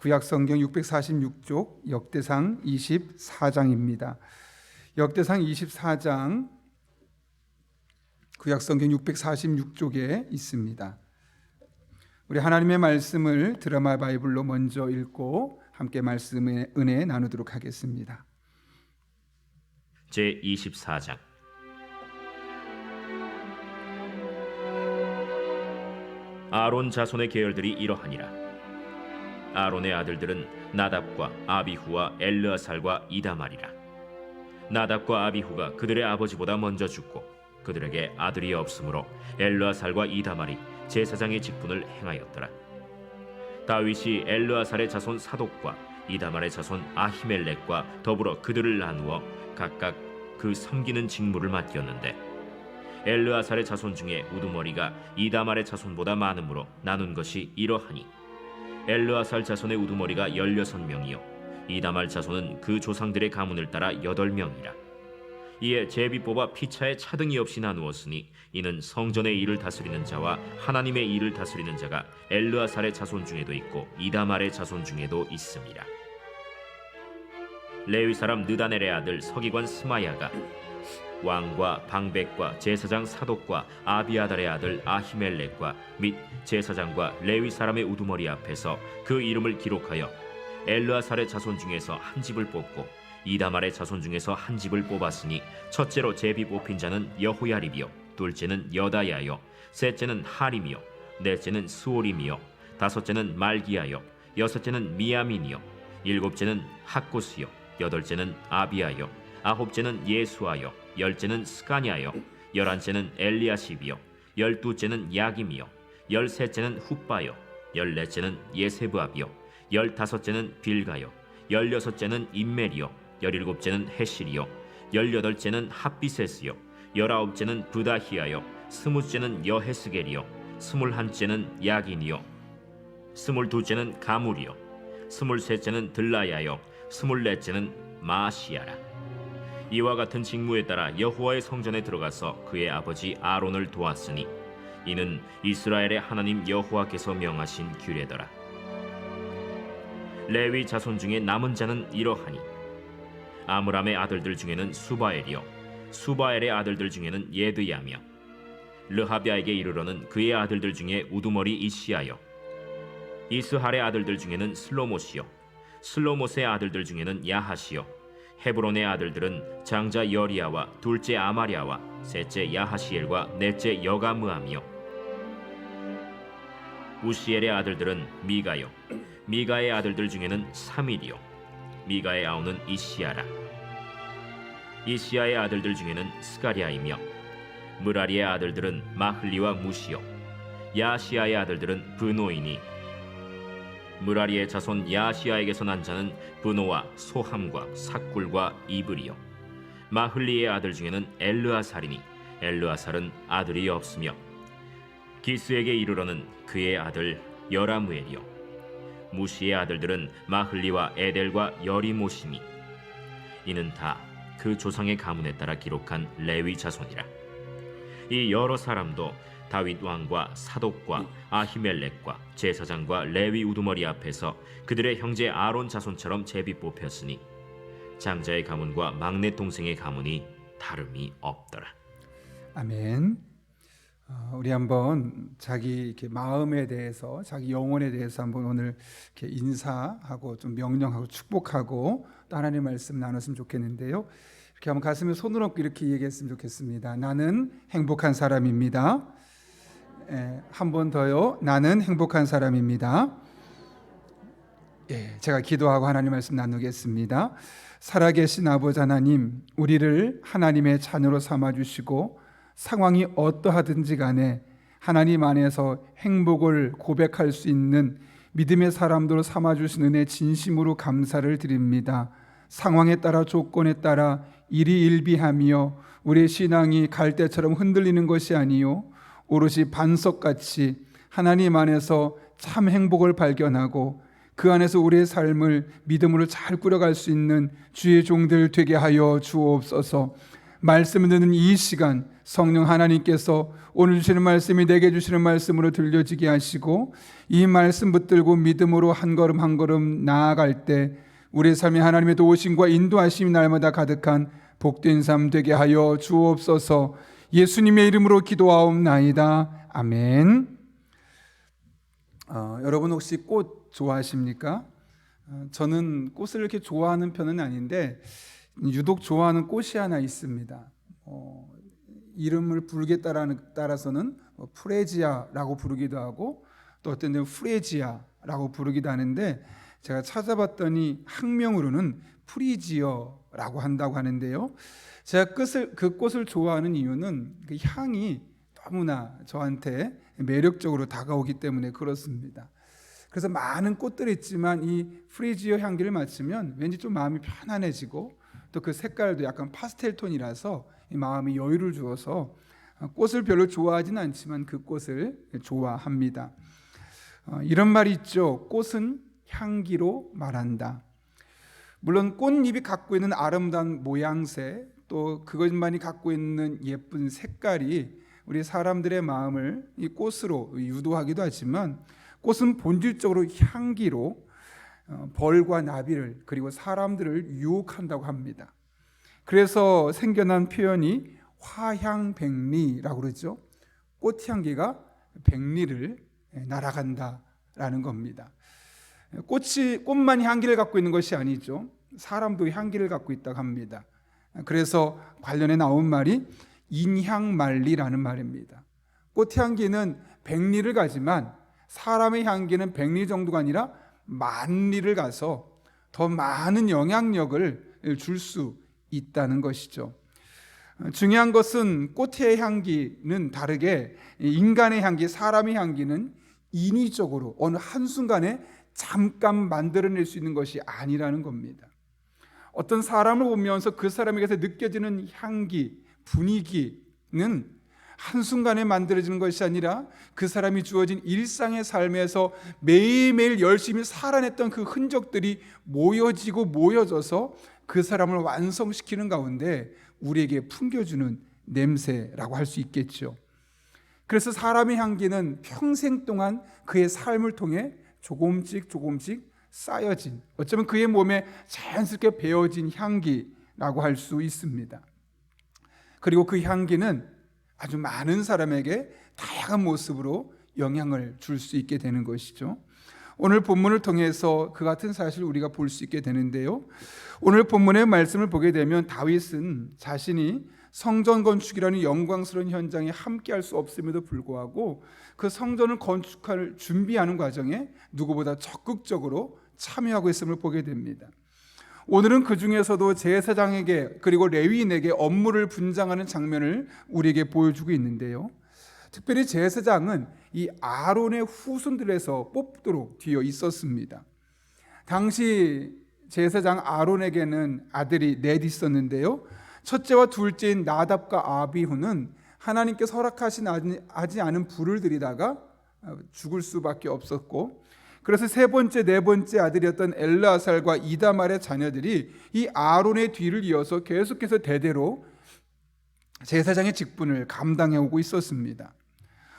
구약성경 646쪽 역대상 24장입니다. 역대상 24장 구약성경 646쪽에 있습니다. 우리 하나님의 말씀을 드라마 바이블로 먼저 읽고 함께 말씀의 은혜 나누도록 하겠습니다. 제24장. 아론 자손의 계열들이 이러하니라. 아론의 아들들은 나답과 아비후와 엘르아살과 이다말이라. 나답과 아비후가 그들의 아버지보다 먼저 죽고 그들에게 아들이 없으므로 엘르아살과 이다말이 제사장의 직분을 행하였더라. 다윗이 엘르아살의 자손 사독과 이다말의 자손 아히멜렉과 더불어 그들을 나누어 각각 그 섬기는 직무를 맡겼는데 엘르아살의 자손 중에 우두머리가 이다말의 자손보다 많으므로 나눈 것이 이러하니 엘르아살 자손의 우두머리가 16명이요 이다말 자손은 그 조상들의 가문을 따라 8명이라. 이에 제비 뽑아 피차에 차등이 없이 나누었으니 이는 성전의 일을 다스리는 자와 하나님의 일을 다스리는 자가 엘르아살의 자손 중에도 있고 이다말의 자손 중에도 있습니다. 레위 사람 느다넬의 아들 서기관 스마야가 왕과 방백과 제사장 사독과 아비아달의 아들 아히멜렉과 및 제사장과 레위 사람의 우두머리 앞에서 그 이름을 기록하여 엘르아살의 자손 중에서 한 집을 뽑고 이다말의 자손 중에서 한 집을 뽑았으니 첫째로 제비 뽑힌 자는 여호야립이요 둘째는 여다야요 셋째는 하림이요 넷째는 스오림이요 다섯째는 말기야요 여섯째는 미야민이요 일곱째는 학고스요 여덟째는 아비야요 아홉째는 예수아요 열째는 스가냐요 열한째는 엘리야십이요 열두째는 야김이요 열셋째는 훗바요 열넷째는 예세브압이요 열다섯째는 빌가요 열여섯째는 임멜이요 열일곱째는 헤실이요 열여덟째는 핫비세스요 열아홉째는 브다히아요 스무째는 여헤스겔이요 스물한째는 야긴이요 스물두째는 가물이요 스물셋째는 들라야요 스물넷째는 마시아라. 이와 같은 직무에 따라 여호와의 성전에 들어가서 그의 아버지 아론을 도왔으니 이는 이스라엘의 하나님 여호와께서 명하신 규례더라. 레위 자손 중에 남은 자는 이러하니 아므람의 아들들 중에는 수바엘이요 수바엘의 아들들 중에는 예드야며 르하비아에게 이르러는 그의 아들들 중에 우두머리 이시야요 이스할의 아들들 중에는 슬로못이요 슬로못의 아들들 중에는 야하시요 헤브론의 아들들은 장자 여리야와 둘째 아마랴와 셋째 야하시엘과 넷째 여가므암이요 우시엘의 아들들은 미가요 미가의 아들들 중에는 사밀이요 미가의 아우는 이시야라. 이시야의 아들들 중에는 스가랴이며 무라리의 아들들은 마흘리와 무시요 야시야의 아들들은 브노이니 무라리의 자손 야시야에게서 난 자는 브노와 소함과 삭굴과 이브리요 마흘리의 아들 중에는 엘르아살이니 엘르아살은 아들이 없으며 기스에게 이르러는 그의 아들 여라무엘이요 무시의 아들들은 마흘리와 에델과 여리모시니 이는 다 그 조상의 가문에 따라 기록한 레위 자손이라. 이 여러 사람도 다윗 왕과 사독과 아히멜렉과 제사장과 레위 우두머리 앞에서 그들의 형제 아론 자손처럼 제비 뽑혔으니 장자의 가문과 막내 동생의 가문이 다름이 없더라. 아멘. 우리 한번 자기 이렇게 마음에 대해서, 자기 영혼에 대해서 한번 오늘 이렇게 인사하고 좀 명령하고 축복하고 또 하나님의 말씀 나눴으면 좋겠는데요. 이렇게 한번 가슴에 손을 얹고 이렇게 얘기했으면 좋겠습니다. 나는 행복한 사람입니다. 한 번 더요. 나는 행복한 사람입니다. 제가 기도하고 하나님 말씀 나누겠습니다. 살아계신 아버지 하나님, 우리를 하나님의 자녀로 삼아주시고 상황이 어떠하든지 간에 하나님 안에서 행복을 고백할 수 있는 믿음의 사람들로 삼아주신 은혜 진심으로 감사를 드립니다. 상황에 따라 조건에 따라 일희일비하며 우리의 신앙이 갈대처럼 흔들리는 것이 아니요 오롯이 반석같이 하나님 안에서 참 행복을 발견하고 그 안에서 우리의 삶을 믿음으로 잘 꾸려갈 수 있는 주의 종들 되게 하여 주옵소서. 말씀을 듣는 이 시간 성령 하나님께서 오늘 주시는 말씀이 내게 주시는 말씀으로 들려지게 하시고 이 말씀 붙들고 믿음으로 한 걸음 한 걸음 나아갈 때 우리의 삶이 하나님의 도우심과 인도하심이 날마다 가득한 복된 삶 되게 하여 주옵소서. 예수님의 이름으로 기도하옵나이다. 아멘. 여러분 혹시 꽃 좋아하십니까? 저는 꽃을 이렇게 좋아하는 편은 아닌데 유독 좋아하는 꽃이 하나 있습니다. 이름을 부르기에 따라서는 프레지아라고 부르기도 하고 또 어떤 데는 프레지아라고 부르기도 하는데 제가 찾아봤더니 학명으로는 프리지어라고 한다고 하는데요. 제가 그 꽃을 좋아하는 이유는 그 향이 너무나 저한테 매력적으로 다가오기 때문에 그렇습니다. 그래서 많은 꽃들이 있지만 이 프리지어 향기를 맡으면 왠지 좀 마음이 편안해지고 또 그 색깔도 약간 파스텔 톤이라서 마음이 여유를 주어서 꽃을 별로 좋아하지는 않지만 그 꽃을 좋아합니다. 이런 말이 있죠. 꽃은 향기로 말한다. 물론 꽃잎이 갖고 있는 아름다운 모양새 또 그것만이 갖고 있는 예쁜 색깔이 우리 사람들의 마음을 이 꽃으로 유도하기도 하지만 꽃은 본질적으로 향기로 벌과 나비를 그리고 사람들을 유혹한다고 합니다. 그래서 생겨난 표현이 화향백리라고 그러죠. 꽃향기가 백리를 날아간다라는 겁니다. 꽃만 향기를 갖고 있는 것이 아니죠. 사람도 향기를 갖고 있다고 합니다. 그래서 관련해 나온 말이 인향만리라는 말입니다. 꽃향기는 백리를 가지만 사람의 향기는 백리 정도가 아니라 만리를 가서 더 많은 영향력을 줄 수 있다는 것이죠. 중요한 것은 꽃의 향기는 다르게 인간의 향기, 사람의 향기는 인위적으로 어느 한순간에 잠깐 만들어낼 수 있는 것이 아니라는 겁니다. 어떤 사람을 보면서 그 사람에게서 느껴지는 향기, 분위기는 한순간에 만들어지는 것이 아니라 그 사람이 주어진 일상의 삶에서 매일매일 열심히 살아냈던 그 흔적들이 모여지고 모여져서 그 사람을 완성시키는 가운데 우리에게 풍겨주는 냄새라고 할 수 있겠죠. 그래서 사람의 향기는 평생 동안 그의 삶을 통해 조금씩 쌓여진, 어쩌면 그의 몸에 자연스럽게 배어진 향기라고 할 수 있습니다. 그리고 그 향기는 아주 많은 사람에게 다양한 모습으로 영향을 줄 수 있게 되는 것이죠. 오늘 본문을 통해서 그 같은 사실을 우리가 볼 수 있게 되는데요. 오늘 본문의 말씀을 보게 되면 다윗은 자신이 성전 건축이라는 영광스러운 현장에 함께할 수 없음에도 불구하고 그 성전을 건축할 준비하는 과정에 누구보다 적극적으로 참여하고 있음을 보게 됩니다. 오늘은 그 중에서도 제사장에게 그리고 레위인에게 업무를 분장하는 장면을 우리에게 보여주고 있는데요. 특별히 제사장은 이 아론의 후손들에서 뽑도록 되어 있었습니다. 당시 제사장 아론에게는 아들이 넷 있었는데요. 첫째와 둘째인 나답과 아비후는 하나님께서 허락하지 않은 불을 들이다가 죽을 수밖에 없었고, 그래서 세 번째, 네 번째 아들이었던 엘르아살과 이다말의 자녀들이 이 아론의 뒤를 이어서 계속해서 대대로 제사장의 직분을 감당해 오고 있었습니다.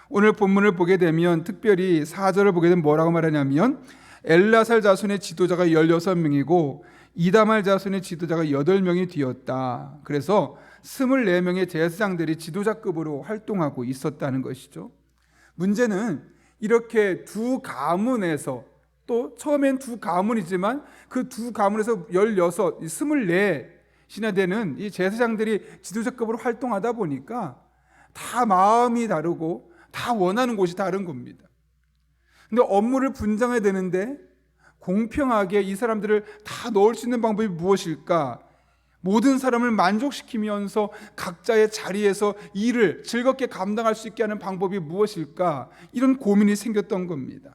오늘 본문을 보게 되면 특별히 4절을 보게 되면 뭐라고 말하냐면 엘르아살 자손의 지도자가 16명이고 이다말 자손의 지도자가 8명이 되었다. 그래서 24명의 제사장들이 지도자급으로 활동하고 있었다는 것이죠. 문제는 이렇게 두 가문에서, 또 처음엔 두 가문이지만 그 두 가문에서 24시나 되는 이 제사장들이 지도자급으로 활동하다 보니까 다 마음이 다르고 다 원하는 곳이 다른 겁니다. 근데 업무를 분장해야 되는데 공평하게 이 사람들을 다 넣을 수 있는 방법이 무엇일까? 모든 사람을 만족시키면서 각자의 자리에서 일을 즐겁게 감당할 수 있게 하는 방법이 무엇일까? 이런 고민이 생겼던 겁니다.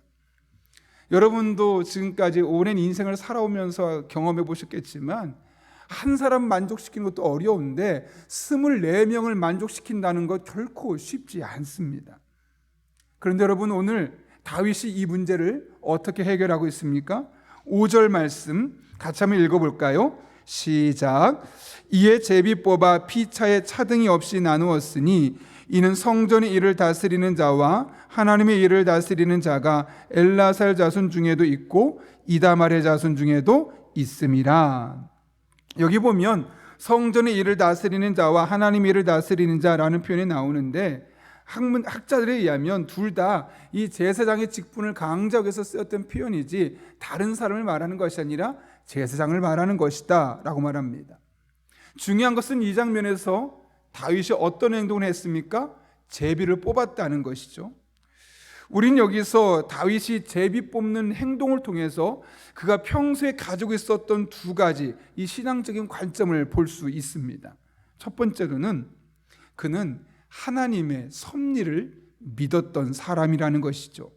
여러분도 지금까지 오랜 인생을 살아오면서 경험해 보셨겠지만 한 사람 만족시키는 것도 어려운데 24명을 만족시킨다는 것 결코 쉽지 않습니다. 그런데 여러분, 오늘 다윗이 이 문제를 어떻게 해결하고 있습니까? 5절 말씀 같이 한번 읽어볼까요? 시작. 이에 제비 뽑아 피차에 차등이 없이 나누었으니 이는 성전의 일을 다스리는 자와 하나님의 일을 다스리는 자가 엘라살 자손 중에도 있고 이다말의 자손 중에도 있음이라. 여기 보면 성전의 일을 다스리는 자와 하나님의 일을 다스리는 자라는 표현이 나오는데 학자들에 의하면 둘 다 이 제사장의 직분을 강조하기 위해서 쓰였던 표현이지 다른 사람을 말하는 것이 아니라 제사장을 말하는 것이다 라고 말합니다. 중요한 것은 이 장면에서 다윗이 어떤 행동을 했습니까? 제비를 뽑았다는 것이죠. 우린 여기서 다윗이 제비 뽑는 행동을 통해서 그가 평소에 가지고 있었던 두 가지 이 신앙적인 관점을 볼 수 있습니다. 첫 번째로는 그는 하나님의 섭리를 믿었던 사람이라는 것이죠.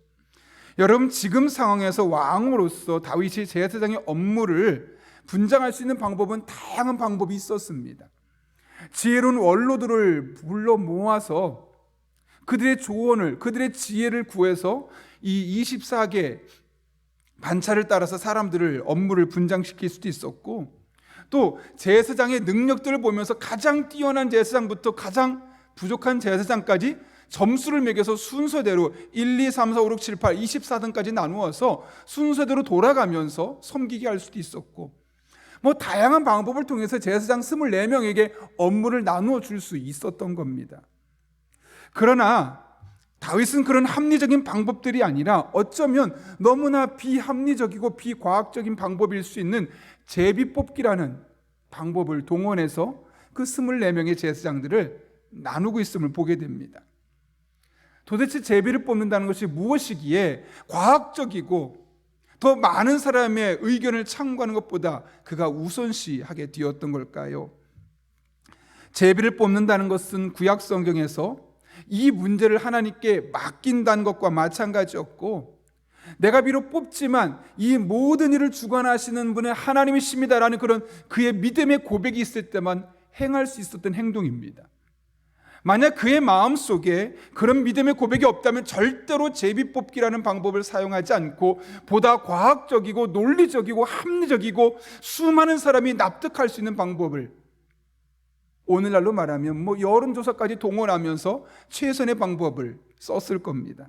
여러분, 지금 상황에서 왕으로서 다윗이 제사장의 업무를 분장할 수 있는 방법은 다양한 방법이 있었습니다. 지혜로운 원로들을 불러 모아서 그들의 조언을, 그들의 지혜를 구해서 이 24개 반차를 따라서 사람들을 업무를 분장시킬 수도 있었고, 또 제사장의 능력들을 보면서 가장 뛰어난 제사장부터 가장 부족한 제사장까지 점수를 매겨서 순서대로 1, 2, 3, 4, 5, 6, 7, 8, 24등까지 나누어서 순서대로 돌아가면서 섬기게 할 수도 있었고, 다양한 방법을 통해서 제사장 24명에게 업무를 나누어 줄 수 있었던 겁니다. 그러나 다윗은 그런 합리적인 방법들이 아니라 어쩌면 너무나 비합리적이고 비과학적인 방법일 수 있는 제비 뽑기라는 방법을 동원해서 그 24명의 제사장들을 나누고 있음을 보게 됩니다. 도대체 제비를 뽑는다는 것이 무엇이기에 과학적이고 더 많은 사람의 의견을 참고하는 것보다 그가 우선시하게 되었던 걸까요? 제비를 뽑는다는 것은 구약 성경에서 이 문제를 하나님께 맡긴다는 것과 마찬가지였고, 내가 비록 뽑지만 이 모든 일을 주관하시는 분은 하나님이십니다라는 그런 그의 믿음의 고백이 있을 때만 행할 수 있었던 행동입니다. 만약 그의 마음속에 그런 믿음의 고백이 없다면 절대로 제비뽑기라는 방법을 사용하지 않고 보다 과학적이고 논리적이고 합리적이고 수많은 사람이 납득할 수 있는 방법을, 오늘날로 말하면 여론조사까지 동원하면서 최선의 방법을 썼을 겁니다.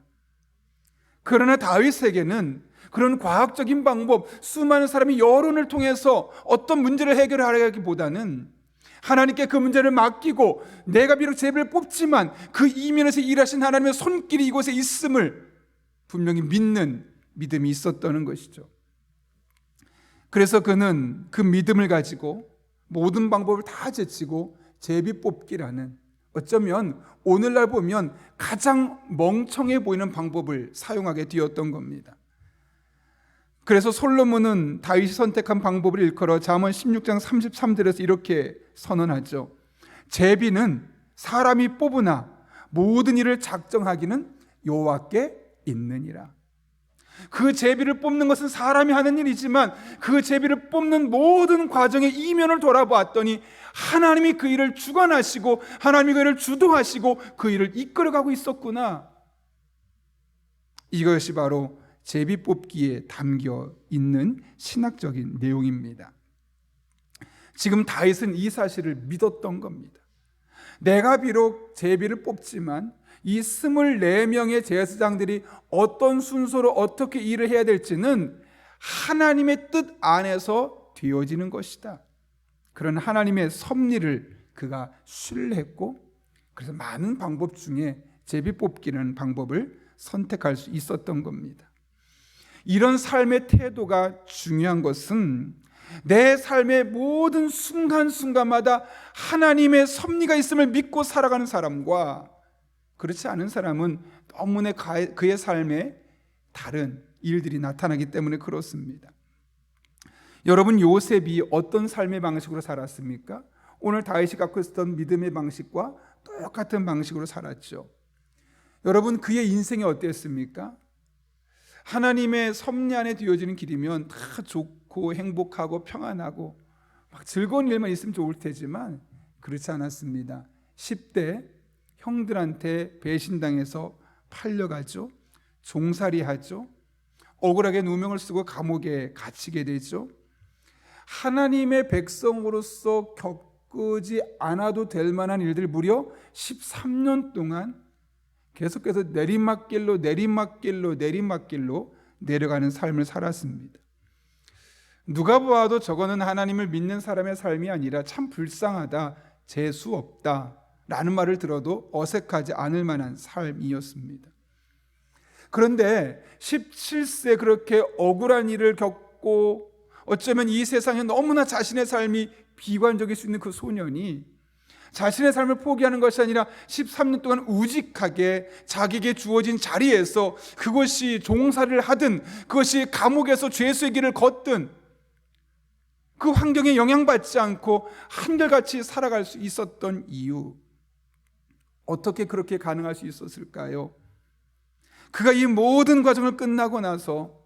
그러나 다윗에게는 그런 과학적인 방법, 수많은 사람이 여론을 통해서 어떤 문제를 해결하기보다는 하나님께 그 문제를 맡기고 내가 비록 제비를 뽑지만 그 이면에서 일하신 하나님의 손길이 이곳에 있음을 분명히 믿는 믿음이 있었다는 것이죠. 그래서 그는 그 믿음을 가지고 모든 방법을 다 제치고 제비 뽑기라는, 어쩌면 오늘날 보면 가장 멍청해 보이는 방법을 사용하게 되었던 겁니다. 그래서 솔로몬은 다윗이 선택한 방법을 일컬어 잠언 16장 33절에서 이렇게 선언하죠. 제비는 사람이 뽑으나 모든 일을 작정하기는 여호와께 있느니라. 그 제비를 뽑는 것은 사람이 하는 일이지만 그 제비를 뽑는 모든 과정의 이면을 돌아보았더니 하나님이 그 일을 주관하시고 하나님이 그 일을 주도하시고 그 일을 이끌어가고 있었구나. 이것이 바로 제비 뽑기에 담겨 있는 신학적인 내용입니다. 지금 다윗은 이 사실을 믿었던 겁니다. 내가 비록 제비를 뽑지만 이 24명의 제사장들이 어떤 순서로 어떻게 일을 해야 될지는 하나님의 뜻 안에서 되어지는 것이다. 그런 하나님의 섭리를 그가 신뢰했고, 그래서 많은 방법 중에 제비 뽑기라는 방법을 선택할 수 있었던 겁니다. 이런 삶의 태도가 중요한 것은 내 삶의 모든 순간순간마다 하나님의 섭리가 있음을 믿고 살아가는 사람과 그렇지 않은 사람은 너무나 그의 삶에 다른 일들이 나타나기 때문에 그렇습니다. 여러분, 요셉이 어떤 삶의 방식으로 살았습니까? 오늘 다윗이 갖고 있었던 믿음의 방식과 똑같은 방식으로 살았죠. 여러분, 그의 인생이 어땠습니까? 하나님의 섭리 안에 되어지는 길이면 다 좋고 행복하고 평안하고 막 즐거운 일만 있으면 좋을 테지만 그렇지 않았습니다. 10대 형들한테 배신당해서 팔려가죠. 종살이하죠. 억울하게 누명을 쓰고 감옥에 갇히게 되죠. 하나님의 백성으로서 겪지 않아도 될 만한 일들 무려 13년 동안 계속해서 내리막길로 내려가는 삶을 살았습니다. 누가 보아도 저거는 하나님을 믿는 사람의 삶이 아니라 참 불쌍하다, 재수 없다 라는 말을 들어도 어색하지 않을 만한 삶이었습니다. 그런데 17세 그렇게 억울한 일을 겪고 어쩌면 이 세상에 너무나 자신의 삶이 비관적일 수 있는 그 소년이 자신의 삶을 포기하는 것이 아니라 13년 동안 우직하게 자기에게 주어진 자리에서, 그것이 종살이를 하든 그것이 감옥에서 죄수의 길을 걷든 그 환경에 영향받지 않고 한결같이 살아갈 수 있었던 이유, 어떻게 그렇게 가능할 수 있었을까요? 그가 이 모든 과정을 끝나고 나서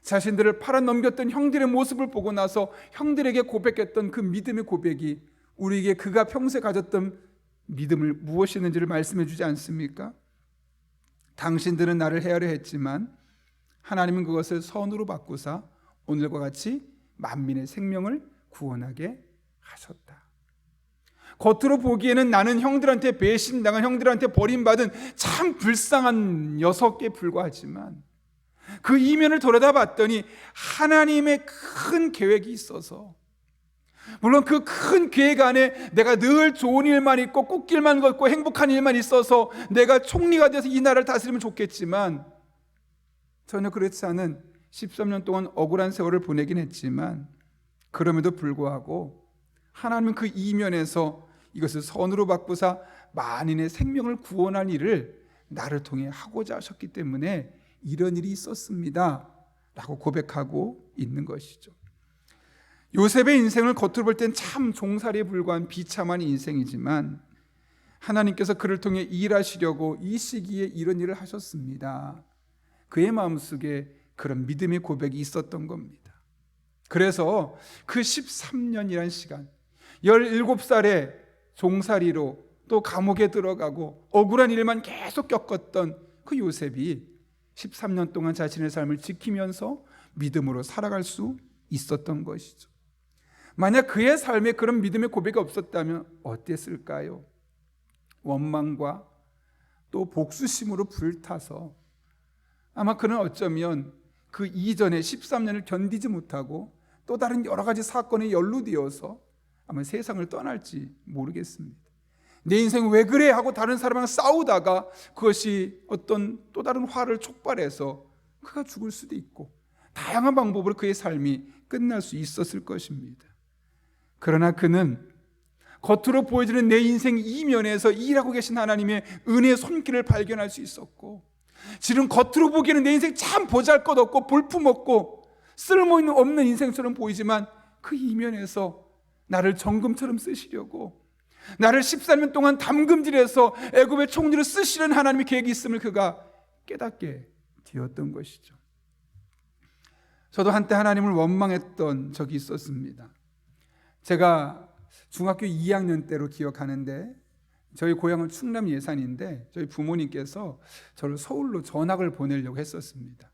자신들을 팔아넘겼던 형들의 모습을 보고 나서 형들에게 고백했던 그 믿음의 고백이 우리에게 그가 평소에 가졌던 믿음을 무엇이었는지를 말씀해 주지 않습니까? 당신들은 나를 헤아려 했지만 하나님은 그것을 선으로 바꾸사 오늘과 같이 만민의 생명을 구원하게 하셨다. 겉으로 보기에는 나는 형들한테 배신당한, 형들한테 버림받은 참 불쌍한 녀석에 불과하지만 그 이면을 돌아다봤더니 하나님의 큰 계획이 있어서, 물론 그 큰 계획 안에 내가 늘 좋은 일만 있고 꽃길만 걷고 행복한 일만 있어서 내가 총리가 돼서 이 나라를 다스리면 좋겠지만 전혀 그렇지 않은 13년 동안 억울한 세월을 보내긴 했지만 그럼에도 불구하고 하나님은 그 이면에서 이것을 선으로 바꾸사 만인의 생명을 구원할 일을 나를 통해 하고자 하셨기 때문에 이런 일이 있었습니다 라고 고백하고 있는 것이죠. 요셉의 인생을 겉으로 볼 땐 참 종살이에 불과한 비참한 인생이지만 하나님께서 그를 통해 일하시려고 이 시기에 이런 일을 하셨습니다. 그의 마음속에 그런 믿음의 고백이 있었던 겁니다. 그래서 그 13년이란 시간, 17살에 종살이로 또 감옥에 들어가고 억울한 일만 계속 겪었던 그 요셉이 13년 동안 자신의 삶을 지키면서 믿음으로 살아갈 수 있었던 것이죠. 만약 그의 삶에 그런 믿음의 고백이 없었다면 어땠을까요? 원망과 또 복수심으로 불타서 아마 그는 어쩌면 그 이전에 13년을 견디지 못하고 또 다른 여러 가지 사건에 연루되어서 아마 세상을 떠날지 모르겠습니다. 내 인생 왜 그래 하고 다른 사람과 싸우다가 그것이 어떤 또 다른 화를 촉발해서 그가 죽을 수도 있고 다양한 방법으로 그의 삶이 끝날 수 있었을 것입니다. 그러나 그는 겉으로 보여지는 내 인생 이면에서 일하고 계신 하나님의 은혜의 손길을 발견할 수 있었고, 지금 겉으로 보기에는 내 인생 참 보잘것없고 볼품없고 쓸모없는 인생처럼 보이지만 그 이면에서 나를 정금처럼 쓰시려고, 나를 14년 동안 담금질해서 애굽의 총리로 쓰시려는 하나님의 계획이 있음을 그가 깨닫게 되었던 것이죠. 저도 한때 하나님을 원망했던 적이 있었습니다. 제가 중학교 2학년 때로 기억하는데, 저희 고향은 충남 예산인데 저희 부모님께서 저를 서울로 전학을 보내려고 했었습니다.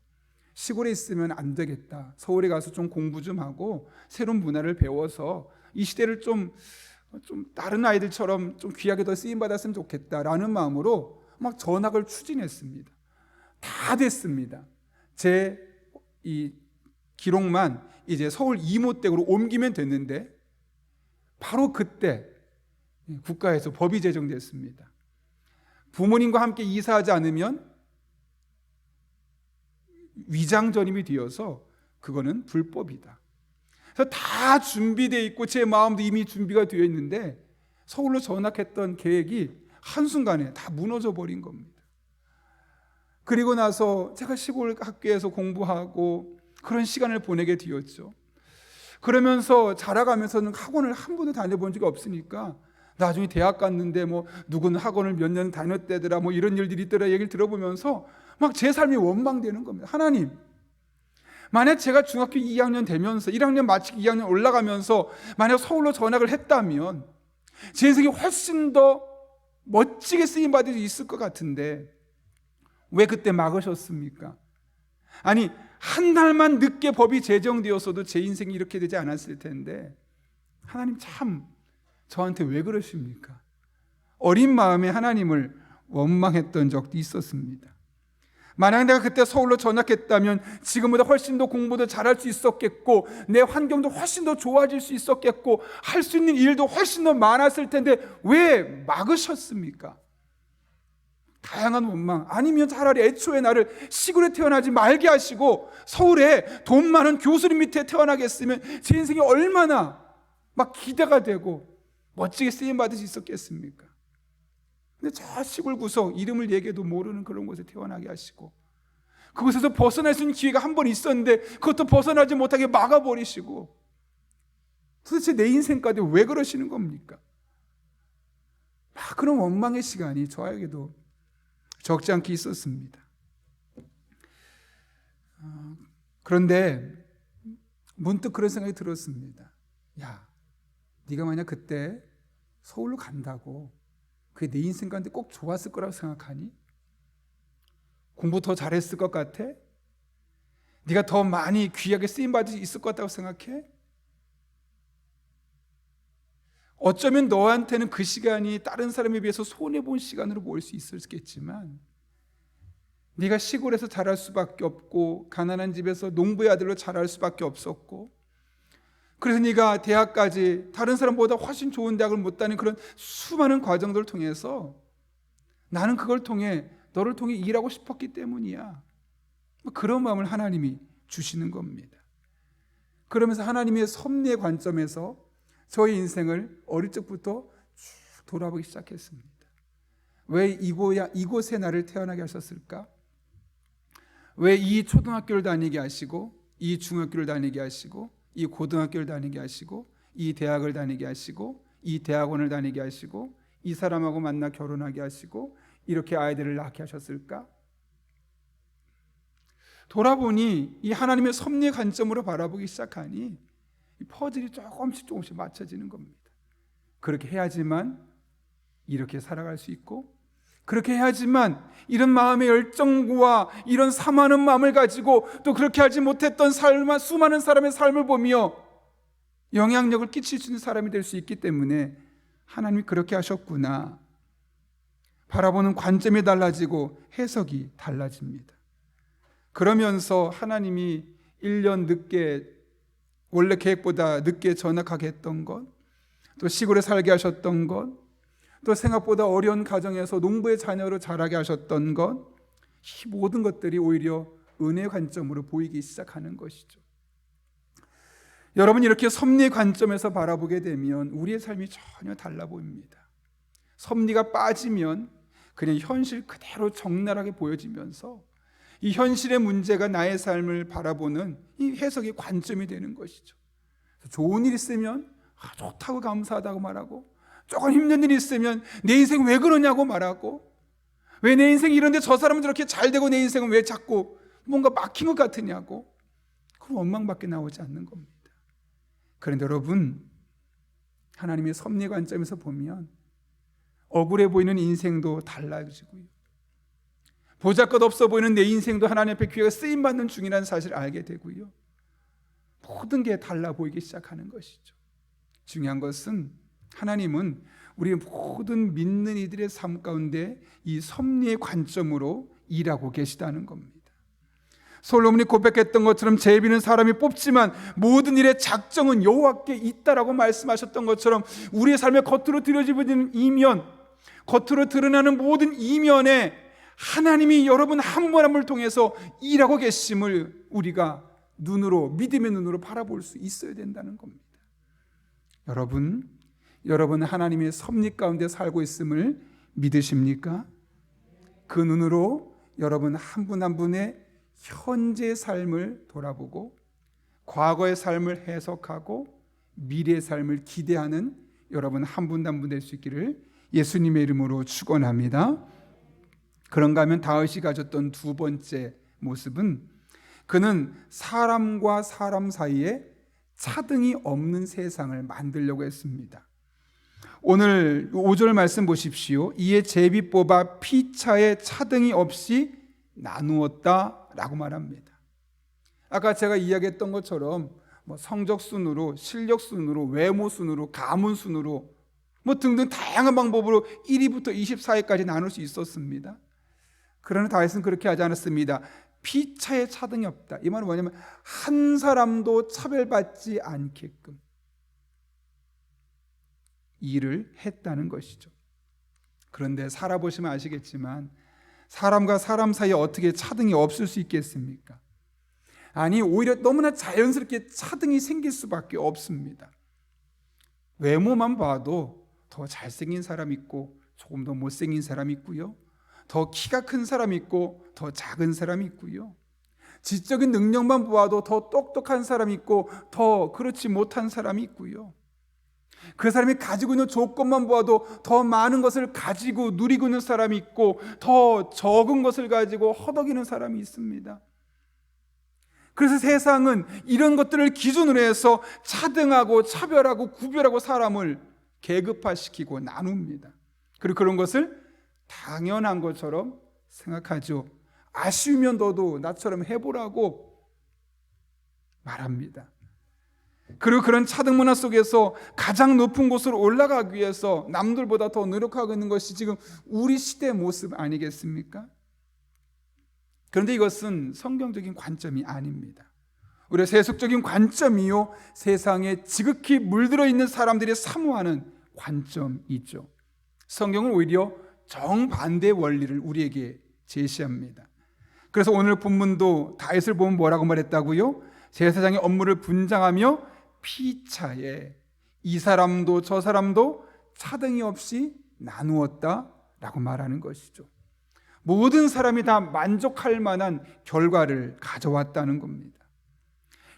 시골에 있으면 안 되겠다, 서울에 가서 좀 공부 좀 하고 새로운 문화를 배워서 이 시대를 좀 다른 아이들처럼 좀 귀하게 더 쓰임받았으면 좋겠다라는 마음으로 막 전학을 추진했습니다. 다 됐습니다. 제 이 기록만 이제 서울 이모댁으로 옮기면 됐는데 바로 그때 국가에서 법이 제정됐습니다. 부모님과 함께 이사하지 않으면 위장전입이 되어서 그거는 불법이다. 그래서 다 준비되어 있고 제 마음도 이미 준비가 되어 있는데 서울로 전학했던 계획이 한순간에 다 무너져 버린 겁니다. 그리고 나서 제가 시골 학교에서 공부하고 그런 시간을 보내게 되었죠. 그러면서 자라가면서는 학원을 한 번도 다녀본 적이 없으니까 나중에 대학 갔는데 뭐 누구는 학원을 몇 년 다녔대더라 뭐 이런 일들이 있더라 얘기를 들어보면서 막 제 삶이 원망되는 겁니다. 하나님, 만약 제가 중학교 2학년 되면서 1학년 마치고 2학년 올라가면서 만약 서울로 전학을 했다면 제 인생이 훨씬 더 멋지게 쓰임받을 수 있을 것 같은데 왜 그때 막으셨습니까? 아니, 한 달만 늦게 법이 제정되었어도 제 인생이 이렇게 되지 않았을 텐데 하나님 참 저한테 왜 그러십니까? 어린 마음에 하나님을 원망했던 적도 있었습니다. 만약 내가 그때 서울로 전학했다면 지금보다 훨씬 더 공부도 잘할 수 있었겠고 내 환경도 훨씬 더 좋아질 수 있었겠고 할 수 있는 일도 훨씬 더 많았을 텐데 왜 막으셨습니까? 다양한 원망, 아니면 차라리 애초에 나를 시골에 태어나지 말게 하시고 서울에 돈 많은 교수님 밑에 태어나게 했으면 제 인생이 얼마나 막 기대가 되고 멋지게 쓰임받을 수 있었겠습니까? 근데 저 시골 구석 이름을 얘기해도 모르는 그런 곳에 태어나게 하시고 그곳에서 벗어날 수 있는 기회가 한 번 있었는데 그것도 벗어나지 못하게 막아버리시고 도대체 내 인생까지 왜 그러시는 겁니까? 막 그런 원망의 시간이 저에게도 적지 않게 있었습니다. 그런데 문득 그런 생각이 들었습니다. 야, 네가 만약 그때 서울로 간다고 그게 내 인생 가운데 꼭 좋았을 거라고 생각하니? 공부 더 잘했을 것 같아? 네가 더 많이 귀하게 쓰임받을 수 있을 것 같다고 생각해? 어쩌면 너한테는 그 시간이 다른 사람에 비해서 손해본 시간으로 보일 수 있었겠지만 네가 시골에서 자랄 수밖에 없고 가난한 집에서 농부의 아들로 자랄 수밖에 없었고 그래서 네가 대학까지 다른 사람보다 훨씬 좋은 대학을 못 다닌 그런 수많은 과정들을 통해서 나는 그걸 통해 너를 통해 일하고 싶었기 때문이야. 그런 마음을 하나님이 주시는 겁니다. 그러면서 하나님의 섭리의 관점에서 저의 인생을 어릴 적부터 쭉 돌아보기 시작했습니다. 왜 이곳에 나를 태어나게 하셨을까? 왜 이 초등학교를 다니게 하시고 이 중학교를 다니게 하시고 이 고등학교를 다니게 하시고 이 대학을 다니게 하시고 이 대학원을 다니게 하시고 이 사람하고 만나 결혼하게 하시고 이렇게 아이들을 낳게 하셨을까? 돌아보니 이 하나님의 섭리의 관점으로 바라보기 시작하니 이 퍼즐이 조금씩 맞춰지는 겁니다. 그렇게 해야지만 이렇게 살아갈 수 있고 그렇게 해야지만 이런 마음의 열정과 이런 사모하는 마음을 가지고 또 그렇게 하지 못했던 수많은 사람의 삶을 보며 영향력을 끼칠 수 있는 사람이 될 수 있기 때문에 하나님이 그렇게 하셨구나. 바라보는 관점이 달라지고 해석이 달라집니다. 그러면서 하나님이 1년 늦게 원래 계획보다 늦게 전학하게 했던 것, 또 시골에 살게 하셨던 것, 또 생각보다 어려운 가정에서 농부의 자녀로 자라게 하셨던 것, 이 모든 것들이 오히려 은혜의 관점으로 보이기 시작하는 것이죠. 여러분 이렇게 섭리의 관점에서 바라보게 되면 우리의 삶이 전혀 달라 보입니다. 섭리가 빠지면 그냥 현실 그대로 적나라하게 보여지면서 이 현실의 문제가 나의 삶을 바라보는 이 해석의 관점이 되는 것이죠. 좋은 일 있으면 좋다고 감사하다고 말하고 조금 힘든 일이 있으면 내 인생 왜 그러냐고 말하고 왜 내 인생이 이런데 저 사람은 저렇게 잘 되고 내 인생은 왜 자꾸 뭔가 막힌 것 같으냐고 그런 원망밖에 나오지 않는 겁니다. 그런데 여러분 하나님의 섭리 관점에서 보면 억울해 보이는 인생도 달라지고요. 보잘것없어 보이는 내 인생도 하나님 앞에 귀하게 쓰임받는 중이라는 사실을 알게 되고요. 모든 게 달라 보이기 시작하는 것이죠. 중요한 것은 하나님은 우리 모든 믿는 이들의 삶 가운데 이 섭리의 관점으로 일하고 계시다는 겁니다. 솔로몬이 고백했던 것처럼 제비는 사람이 뽑지만 모든 일의 작정은 여호와께 있다라고 말씀하셨던 것처럼 우리의 삶의 겉으로 드러지는 이면, 겉으로 드러나는 모든 이면에 하나님이 여러분 한 분 한 분을 통해서 일하고 계심을 우리가 믿음의 눈으로 바라볼 수 있어야 된다는 겁니다. 여러분 하나님의 섭리 가운데 살고 있음을 믿으십니까? 그 눈으로 여러분 한 분 한 분의 현재의 삶을 돌아보고 과거의 삶을 해석하고 미래의 삶을 기대하는 여러분 한 분 한 분 될 수 있기를 예수님의 이름으로 축원합니다. 그런가 하면 다윗이 가졌던 두 번째 모습은 그는 사람과 사람 사이에 차등이 없는 세상을 만들려고 했습니다. 오늘 5절 말씀 보십시오. 이에 제비 뽑아 피차에 차등이 없이 나누었다 라고 말합니다. 아까 제가 이야기했던 것처럼 뭐 성적 순으로, 실력 순으로, 외모 순으로, 가문 순으로 뭐 등등 다양한 방법으로 1위부터 24위까지 나눌 수 있었습니다. 그러나 다윗은 그렇게 하지 않았습니다. 피차에 차등이 없다. 이 말은 뭐냐면 한 사람도 차별받지 않게끔 일을 했다는 것이죠. 그런데 살아보시면 아시겠지만 사람과 사람 사이에 어떻게 차등이 없을 수 있겠습니까? 아니, 오히려 너무나 자연스럽게 차등이 생길 수밖에 없습니다. 외모만 봐도 더 잘생긴 사람 있고 조금 더 못생긴 사람 있고요, 더 키가 큰 사람 있고 더 작은 사람 있고요, 지적인 능력만 보아도 더 똑똑한 사람 있고 더 그렇지 못한 사람이 있고요, 그 사람이 가지고 있는 조건만 보아도 더 많은 것을 가지고 누리고 있는 사람이 있고 더 적은 것을 가지고 허덕이는 사람이 있습니다. 그래서 세상은 이런 것들을 기준으로 해서 차등하고 차별하고 구별하고 사람을 계급화시키고 나눕니다. 그리고 그런 것을 당연한 것처럼 생각하죠. 아쉬우면 너도 나처럼 해보라고 말합니다. 그리고 그런 차등 문화 속에서 가장 높은 곳으로 올라가기 위해서 남들보다 더 노력하고 있는 것이 지금 우리 시대의 모습 아니겠습니까? 그런데 이것은 성경적인 관점이 아닙니다. 우리의 세속적인 관점이요, 세상에 지극히 물들어 있는 사람들이 사모하는 관점이죠. 성경은 오히려 정반대의 원리를 우리에게 제시합니다. 그래서 오늘 본문도 다윗을 보면 뭐라고 말했다고요? 제사장의 업무를 분장하며 피차에 이 사람도 저 사람도 차등이 없이 나누었다라고 말하는 것이죠. 모든 사람이 다 만족할 만한 결과를 가져왔다는 겁니다.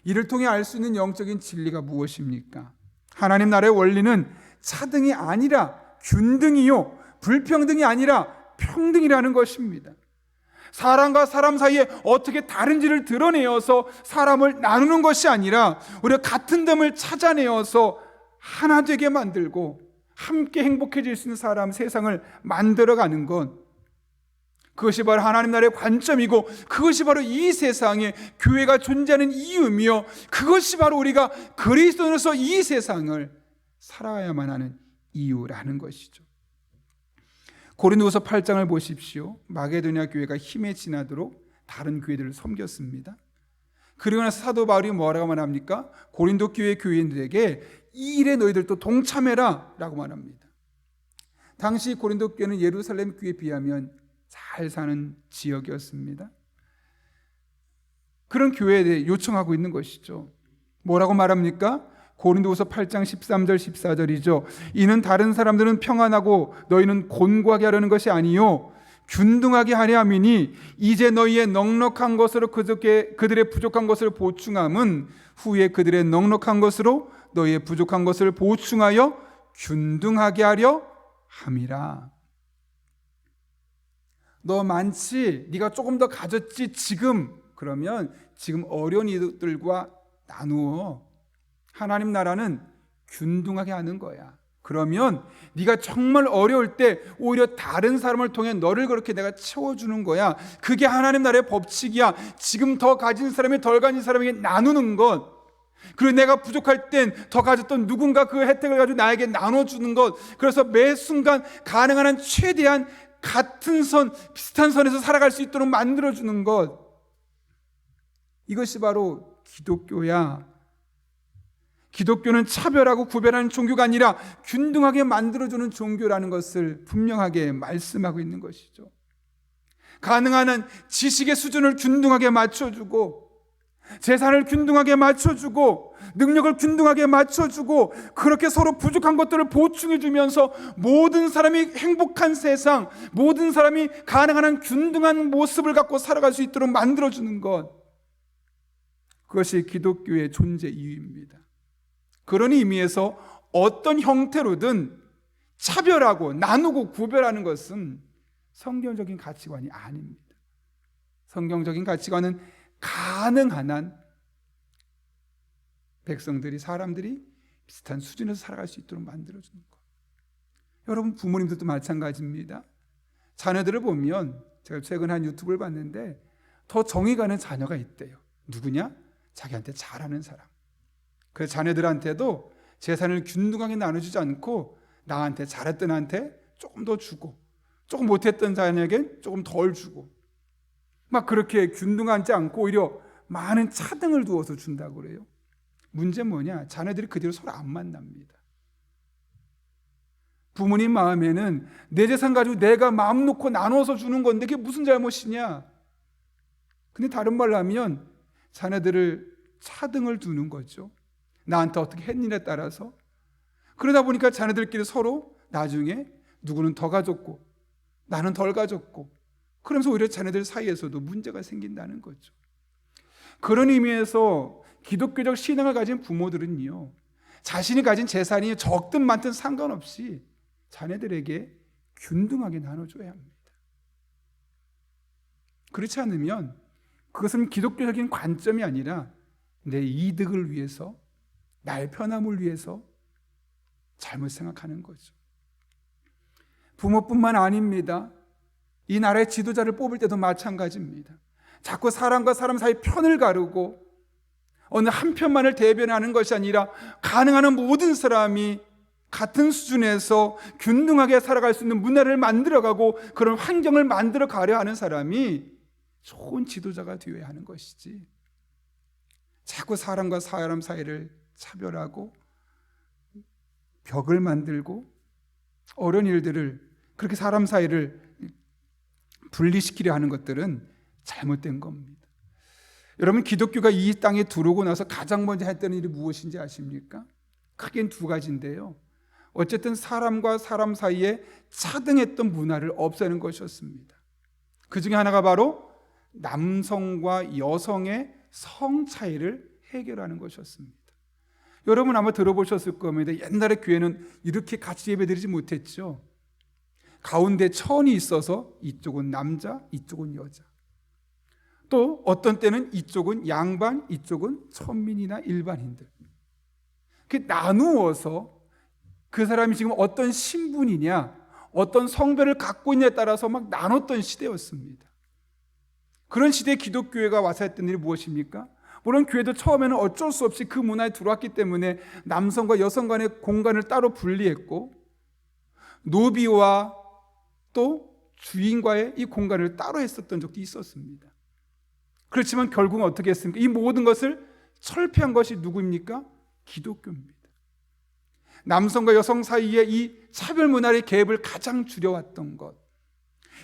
이를 통해 알 수 있는 영적인 진리가 무엇입니까? 하나님 나라의 원리는 차등이 아니라 균등이요, 불평등이 아니라 평등이라는 것입니다. 사람과 사람 사이에 어떻게 다른지를 드러내어서 사람을 나누는 것이 아니라 우리가 같은 점을 찾아내어서 하나 되게 만들고 함께 행복해질 수 있는 사람, 세상을 만들어가는 것, 그것이 바로 하나님 나라의 관점이고 그것이 바로 이 세상에 교회가 존재하는 이유며 그것이 바로 우리가 그리스도인으로서 이 세상을 살아야만 하는 이유라는 것이죠. 고린도후서 8장을 보십시오. 마게도냐 교회가 힘에 지나도록 다른 교회들을 섬겼습니다. 그리고 나서 사도 바울이 뭐라고 말합니까? 고린도 교회 교인들에게 이 일에 너희들도 동참해라 라고 말합니다. 당시 고린도 교회는 예루살렘 교회에 비하면 잘 사는 지역이었습니다. 그런 교회에 대해 요청하고 있는 것이죠. 뭐라고 말합니까? 고린도후서 8장 13절 14절이죠. 이는 다른 사람들은 평안하고 너희는 곤고하게 하려는 것이 아니요 균등하게 하려 함이니 이제 너희의 넉넉한 것으로 그들의 부족한 것을 보충함은 후에 그들의 넉넉한 것으로 너희의 부족한 것을 보충하여 균등하게 하려 함이라. 너 많지? 네가 조금 더 가졌지 지금? 그러면 지금 어려운 이들과 나누어. 하나님 나라는 균등하게 하는 거야. 그러면 네가 정말 어려울 때 오히려 다른 사람을 통해 너를 그렇게 내가 채워주는 거야. 그게 하나님 나라의 법칙이야. 지금 더 가진 사람이 덜 가진 사람에게 나누는 것, 그리고 내가 부족할 땐 더 가졌던 누군가 그 혜택을 가지고 나에게 나눠주는 것, 그래서 매 순간 가능한 한 최대한 같은 선, 비슷한 선에서 살아갈 수 있도록 만들어주는 것, 이것이 바로 기독교야. 기독교는 차별하고 구별하는 종교가 아니라 균등하게 만들어주는 종교라는 것을 분명하게 말씀하고 있는 것이죠. 가능한 한 지식의 수준을 균등하게 맞춰주고, 재산을 균등하게 맞춰주고, 능력을 균등하게 맞춰주고, 그렇게 서로 부족한 것들을 보충해주면서 모든 사람이 행복한 세상, 모든 사람이 가능한 한 균등한 모습을 갖고 살아갈 수 있도록 만들어주는 것, 그것이 기독교의 존재 이유입니다. 그런 의미에서 어떤 형태로든 차별하고 나누고 구별하는 것은 성경적인 가치관이 아닙니다. 성경적인 가치관은 가능한 한 백성들이, 사람들이 비슷한 수준에서 살아갈 수 있도록 만들어주는 것. 여러분, 부모님들도 마찬가지입니다. 자녀들을 보면, 제가 최근 한 유튜브를 봤는데 더 정이 가는 자녀가 있대요. 누구냐? 자기한테 잘하는 사람. 그 자녀들한테도 재산을 균등하게 나눠주지 않고 나한테 잘했던 한테 조금 더 주고 조금 못했던 자녀에겐 조금 덜 주고 막 그렇게 균등하지 않고 오히려 많은 차등을 두어서 준다고 그래요. 문제는 뭐냐? 자녀들이 그 뒤로 서로 안 만납니다. 부모님 마음에는 내 재산 가지고 내가 마음 놓고 나눠서 주는 건데 그게 무슨 잘못이냐? 근데 다른 말로 하면 자녀들을 차등을 두는 거죠. 나한테 어떻게 했느냐에 따라서. 그러다 보니까 자녀들끼리 서로 나중에 누구는 더 가졌고 나는 덜 가졌고 그러면서 오히려 자녀들 사이에서도 문제가 생긴다는 거죠. 그런 의미에서 기독교적 신앙을 가진 부모들은요, 자신이 가진 재산이 적든 많든 상관없이 자녀들에게 균등하게 나눠줘야 합니다. 그렇지 않으면 그것은 기독교적인 관점이 아니라 내 이득을 위해서, 나의 편함을 위해서 잘못 생각하는 거죠. 부모뿐만 아닙니다. 이 나라의 지도자를 뽑을 때도 마찬가지입니다. 자꾸 사람과 사람 사이 편을 가르고 어느 한 편만을 대변하는 것이 아니라 가능한 모든 사람이 같은 수준에서 균등하게 살아갈 수 있는 문화를 만들어가고 그런 환경을 만들어 가려 하는 사람이 좋은 지도자가 되어야 하는 것이지, 자꾸 사람과 사람 사이를 차별하고 벽을 만들고 어려운 일들을 그렇게 사람 사이를 분리시키려 하는 것들은 잘못된 겁니다. 여러분, 기독교가 이 땅에 들어오고 나서 가장 먼저 했던 일이 무엇인지 아십니까? 크게는 두 가지인데요. 어쨌든 사람과 사람 사이에 차등했던 문화를 없애는 것이었습니다. 그 중에 하나가 바로 남성과 여성의 성 차이를 해결하는 것이었습니다. 여러분 아마 들어보셨을 겁니다. 옛날에 교회는 이렇게 같이 예배드리지 못했죠. 가운데 천이 있어서 이쪽은 남자, 이쪽은 여자. 또 어떤 때는 이쪽은 양반, 이쪽은 천민이나 일반인들. 그렇게 나누어서 그 사람이 지금 어떤 신분이냐, 어떤 성별을 갖고 있냐에 따라서 막 나눴던 시대였습니다. 그런 시대에 기독교회가 와서 했던 일이 무엇입니까? 물론 교회도 처음에는 어쩔 수 없이 그 문화에 들어왔기 때문에 남성과 여성 간의 공간을 따로 분리했고 노비와 또 주인과의 이 공간을 따로 했었던 적도 있었습니다. 그렇지만 결국은 어떻게 했습니까? 이 모든 것을 철폐한 것이 누구입니까? 기독교입니다. 남성과 여성 사이에 이 차별 문화의 갭을 가장 줄여왔던 것,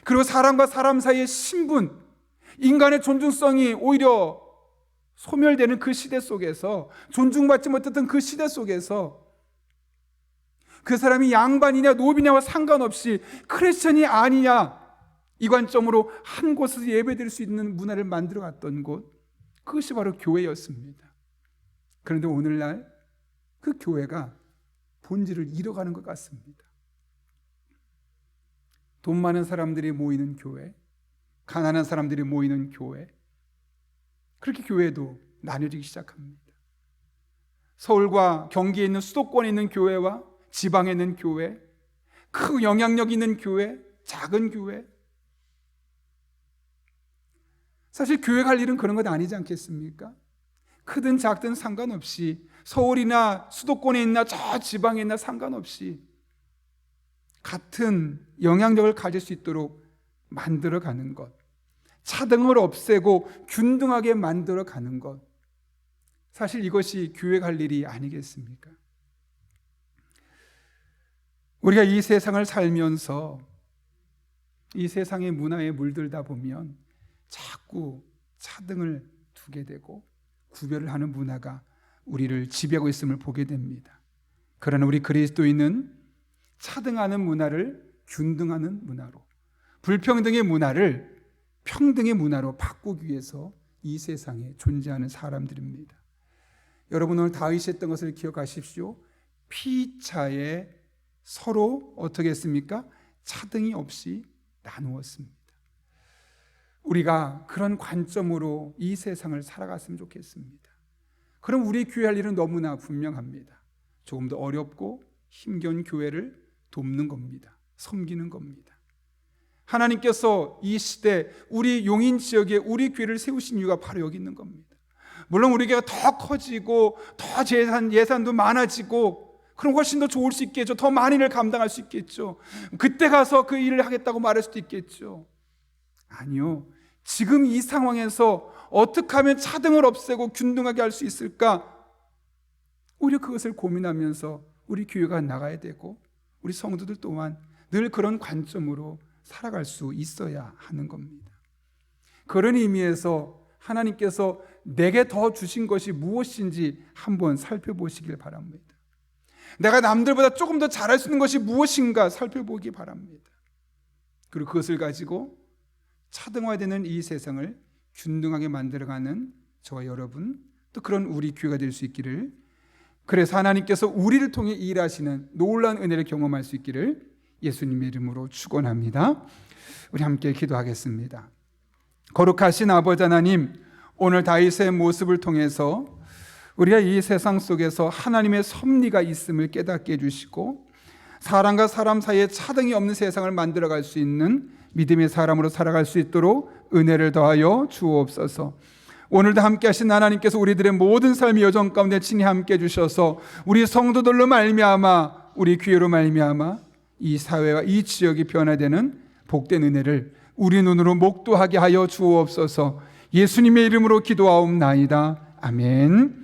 그리고 사람과 사람 사이의 신분, 인간의 존중성이 오히려 소멸되는 그 시대 속에서, 존중받지 못했던 그 시대 속에서 그 사람이 양반이냐 노비냐와 상관없이 크리스천이 아니냐 이 관점으로 한 곳에서 예배드릴 수 있는 문화를 만들어 갔던 곳, 그것이 바로 교회였습니다. 그런데 오늘날 그 교회가 본질을 잃어가는 것 같습니다. 돈 많은 사람들이 모이는 교회, 가난한 사람들이 모이는 교회, 그렇게 교회도 나뉘어지기 시작합니다. 서울과 경기에 있는 수도권에 있는 교회와 지방에 있는 교회, 큰 영향력 있는 교회, 작은 교회. 사실 교회 갈 일은 그런 것 아니지 않겠습니까? 크든 작든 상관없이, 서울이나 수도권에 있나 저 지방에 있나 상관없이 같은 영향력을 가질 수 있도록 만들어가는 것, 차등을 없애고 균등하게 만들어가는 것, 사실 이것이 교회 갈 일이 아니겠습니까? 우리가 이 세상을 살면서 이 세상의 문화에 물들다 보면 자꾸 차등을 두게 되고 구별을 하는 문화가 우리를 지배하고 있음을 보게 됩니다. 그러나 우리 그리스도인은 차등하는 문화를 균등하는 문화로, 불평등의 문화를 평등의 문화로 바꾸기 위해서 이 세상에 존재하는 사람들입니다. 여러분, 오늘 다윗이 했던 것을 기억하십시오. 피차에 서로 어떻게 했습니까? 차등이 없이 나누었습니다. 우리가 그런 관점으로 이 세상을 살아갔으면 좋겠습니다. 그럼 우리 교회 할 일은 너무나 분명합니다. 조금 더 어렵고 힘겨운 교회를 돕는 겁니다. 섬기는 겁니다. 하나님께서 이 시대 우리 용인 지역에 우리 교회를 세우신 이유가 바로 여기 있는 겁니다. 물론 우리 교회가 더 커지고 더 예산도 많아지고 그럼 훨씬 더 좋을 수 있겠죠. 더 많은 일을 감당할 수 있겠죠. 그때 가서 그 일을 하겠다고 말할 수도 있겠죠. 아니요. 지금 이 상황에서 어떻게 하면 차등을 없애고 균등하게 할 수 있을까? 오히려 그것을 고민하면서 우리 교회가 나가야 되고 우리 성도들 또한 늘 그런 관점으로 살아갈 수 있어야 하는 겁니다. 그런 의미에서 하나님께서 내게 더 주신 것이 무엇인지 한번 살펴보시길 바랍니다. 내가 남들보다 조금 더 잘할 수 있는 것이 무엇인가 살펴보기 바랍니다. 그리고 그것을 가지고 차등화되는 이 세상을 균등하게 만들어가는 저와 여러분, 또 그런 우리 교회가 될 수 있기를, 그래서 하나님께서 우리를 통해 일하시는 놀라운 은혜를 경험할 수 있기를 예수님의 이름으로 축원합니다. 우리 함께 기도하겠습니다. 거룩하신 아버지 하나님, 오늘 다윗의 모습을 통해서 우리가 이 세상 속에서 하나님의 섭리가 있음을 깨닫게 해주시고 사람과 사람 사이에 차등이 없는 세상을 만들어갈 수 있는 믿음의 사람으로 살아갈 수 있도록 은혜를 더하여 주옵소서. 오늘도 함께 하신 하나님께서 우리들의 모든 삶의 여정 가운데 친히 함께 해주셔서 우리 성도들로 말미암아 우리 교회로 말미암아 이 사회와 이 지역이 변화되는 복된 은혜를 우리 눈으로 목도하게 하여 주옵소서. 예수님의 이름으로 기도하옵나이다. 아멘.